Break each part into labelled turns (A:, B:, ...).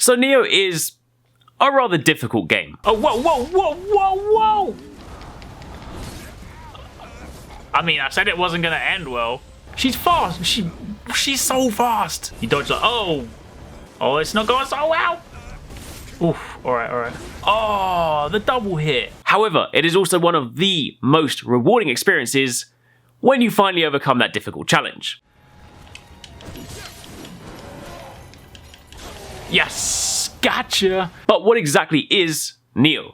A: So Nioh is a rather difficult game. Oh, whoa, whoa, whoa, whoa, whoa! I mean, I said it wasn't gonna end well. She's fast. She's so fast. You dodge like, oh, it's not going so well. Oof, alright. Oh, the double hit. However, it is also one of the most rewarding experiences when you finally overcome that difficult challenge. Yes, gotcha. But what exactly is Nioh?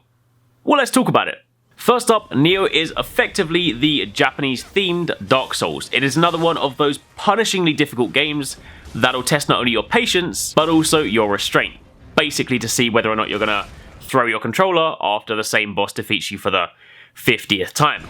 A: Well, let's talk about it. First up, Nioh is effectively the Japanese-themed Dark Souls. It is another one of those punishingly difficult games that'll test not only your patience, but also your restraint. Basically to see whether or not you're gonna throw your controller after the same boss defeats you for the 50th time.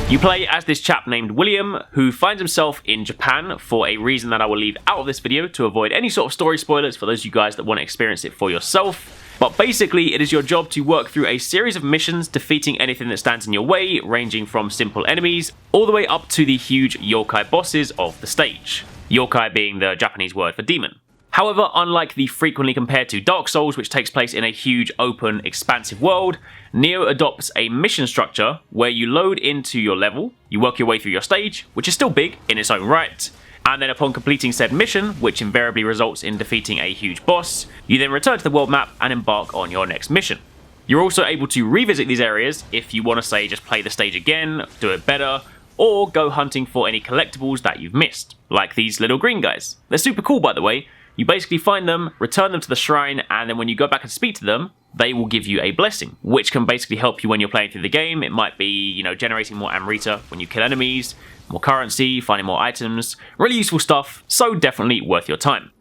A: You play as this chap named William, who finds himself in Japan for a reason that I will leave out of this video to avoid any sort of story spoilers for those of you guys that want to experience it for yourself. But basically, it is your job to work through a series of missions, defeating anything that stands in your way, ranging from simple enemies, all the way up to the huge yokai bosses of the stage. Yokai being the Japanese word for demon. However, unlike the frequently compared to Dark Souls, which takes place in a huge, open, expansive world, Nioh adopts a mission structure where you load into your level, you work your way through your stage, which is still big in its own right, and then upon completing said mission, which invariably results in defeating a huge boss, you then return to the world map and embark on your next mission. You're also able to revisit these areas if you want to, say, just play the stage again, do it better, or go hunting for any collectibles that you've missed, like these little green guys. They're super cool, by the way. You basically find them, return them to the shrine, and then when you go back and speak to them, they will give you a blessing, which can basically help you when you're playing through the game. It might be, generating more Amrita when you kill enemies, more currency, finding more items, really useful stuff, so definitely worth your time.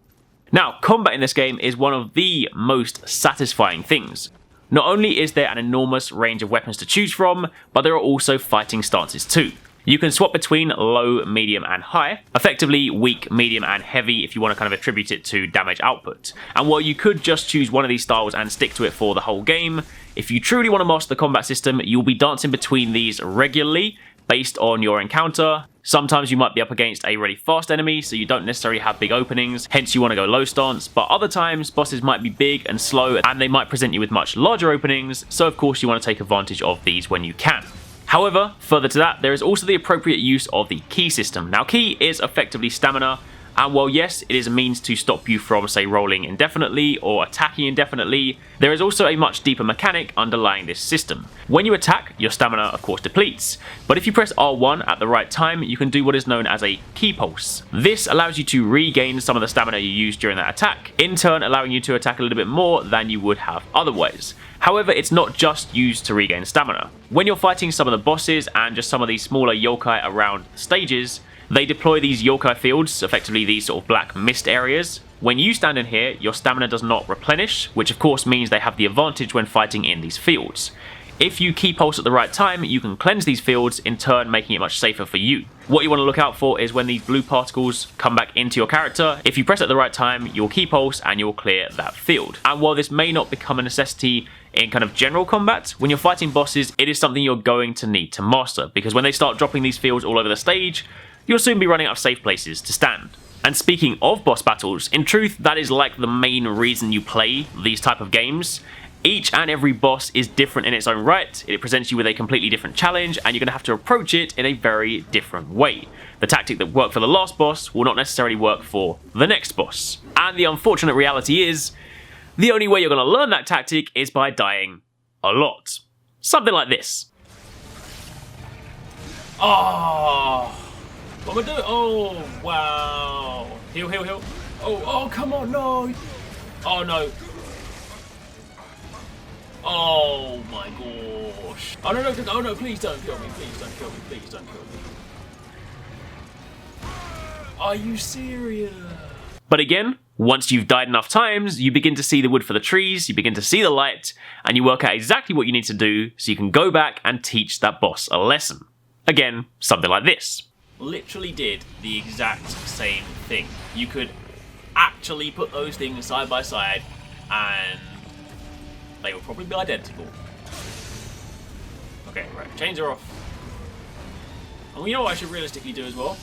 A: Now, combat in this game is one of the most satisfying things. Not only is there an enormous range of weapons to choose from, but there are also fighting stances too. You can swap between low, medium, and high, effectively weak, medium, and heavy if you want to kind of attribute it to damage output. And while you could just choose one of these styles and stick to it for the whole game, if you truly want to master the combat system, you'll be dancing between these regularly based on your encounter. Sometimes you might be up against a really fast enemy, so you don't necessarily have big openings, hence you want to go low stance, but other times bosses might be big and slow and they might present you with much larger openings, so of course you want to take advantage of these when you can. However, further to that, there is also the appropriate use of the ki system. Now, ki is effectively stamina, and while yes, it is a means to stop you from, say, rolling indefinitely or attacking indefinitely, there is also a much deeper mechanic underlying this system. When you attack, your stamina of course depletes, but if you press R1 at the right time, you can do what is known as a ki pulse. This allows you to regain some of the stamina you used during that attack, in turn allowing you to attack a little bit more than you would have otherwise. However, it's not just used to regain stamina. When you're fighting some of the bosses and just some of these smaller yokai around stages, they deploy these yokai fields, effectively these sort of black mist areas. When you stand in here, your stamina does not replenish, which of course means they have the advantage when fighting in these fields. If you ki pulse at the right time, you can cleanse these fields, in turn making it much safer for you. What you want to look out for is when these blue particles come back into your character. If you press at the right time, you'll ki pulse and you'll clear that field. And while this may not become a necessity in kind of general combat, when you're fighting bosses, it is something you're going to need to master, because when they start dropping these fields all over the stage, you'll soon be running out of safe places to stand. And speaking of boss battles, in truth, that is like the main reason you play these type of games. Each and every boss is different in its own right, it presents you with a completely different challenge, and you're going to have to approach it in a very different way. The tactic that worked for the last boss will not necessarily work for the next boss. And the unfortunate reality is, the only way you're going to learn that tactic is by dying a lot. Something like this. Oh, what am I doing? Oh, wow. Heal, heal, heal. Oh, come on, no. Oh, no. Oh my gosh. Oh no, please don't kill me, please don't kill me, please don't kill me. Are you serious? But again, once you've died enough times, you begin to see the wood for the trees, you begin to see the light, and you work out exactly what you need to do so you can go back and teach that boss a lesson. Again, something like this. Literally did the exact same thing. You could actually put those things side by side and they will probably be identical. Okay, right, chains are off. And you know what I should realistically do as well?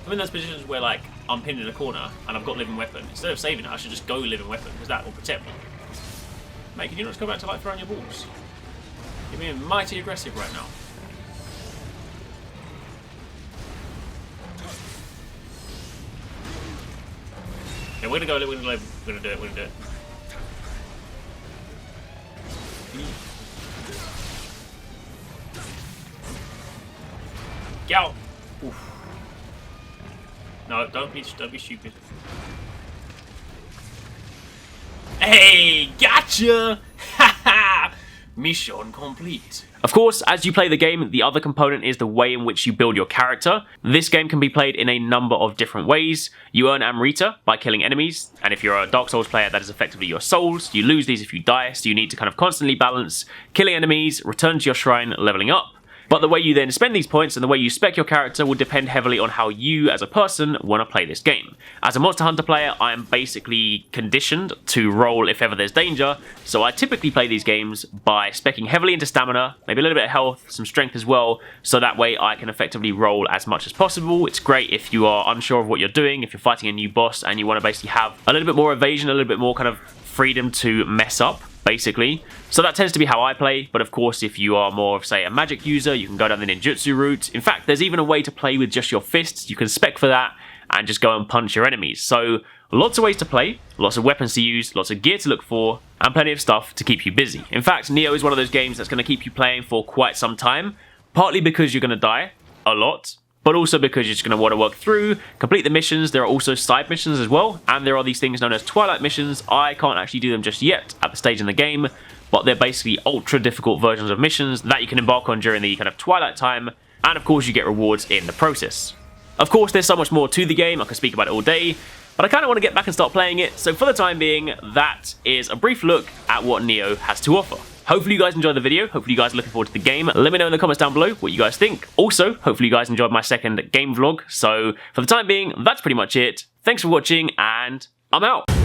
A: I'm in those positions where, like, I'm pinned in a corner and I've got living weapon, instead of saving it, I should just go living weapon, because that will protect me. Mate, can you not just go back to like throwing your balls? You're being mighty aggressive right now. Okay, we're gonna go, we're gonna do it. Get out! Oof. No, don't be stupid. Hey, gotcha! Haha! Mission complete. Of course, as you play the game, the other component is the way in which you build your character. This game can be played in a number of different ways. You earn Amrita by killing enemies, and if you're a Dark Souls player, that is effectively your souls. You lose these if you die, so you need to kind of constantly balance killing enemies, return to your shrine, leveling up. But the way you then spend these points and the way you spec your character will depend heavily on how you, as a person, want to play this game. As a Monster Hunter player, I am basically conditioned to roll if ever there's danger, so I typically play these games by speccing heavily into stamina, maybe a little bit of health, some strength as well, so that way I can effectively roll as much as possible. It's great if you are unsure of what you're doing, if you're fighting a new boss and you want to basically have a little bit more evasion, a little bit more kind of freedom to mess up, basically. So that tends to be how I play, but of course if you are more of, say, a magic user, you can go down the ninjutsu route. In fact, there's even a way to play with just your fists. You can spec for that and just go and punch your enemies. So lots of ways to play, lots of weapons to use, lots of gear to look for, and plenty of stuff to keep you busy. In fact, Nioh is one of those games that's going to keep you playing for quite some time, partly because you're going to die a lot, but also because you're just going to want to work through, complete the missions. There are also side missions as well, and there are these things known as Twilight missions. I can't actually do them just yet at the stage in the game, but they're basically ultra difficult versions of missions that you can embark on during the kind of Twilight time, and of course you get rewards in the process. Of course, there's so much more to the game. I could speak about it all day, but I kind of want to get back and start playing it, so for the time being, that is a brief look at what Nioh has to offer. Hopefully you guys enjoyed the video, hopefully you guys are looking forward to the game. Let me know in the comments down below what you guys think. Also, hopefully you guys enjoyed my second game vlog, so for the time being, that's pretty much it. Thanks for watching, and I'm out!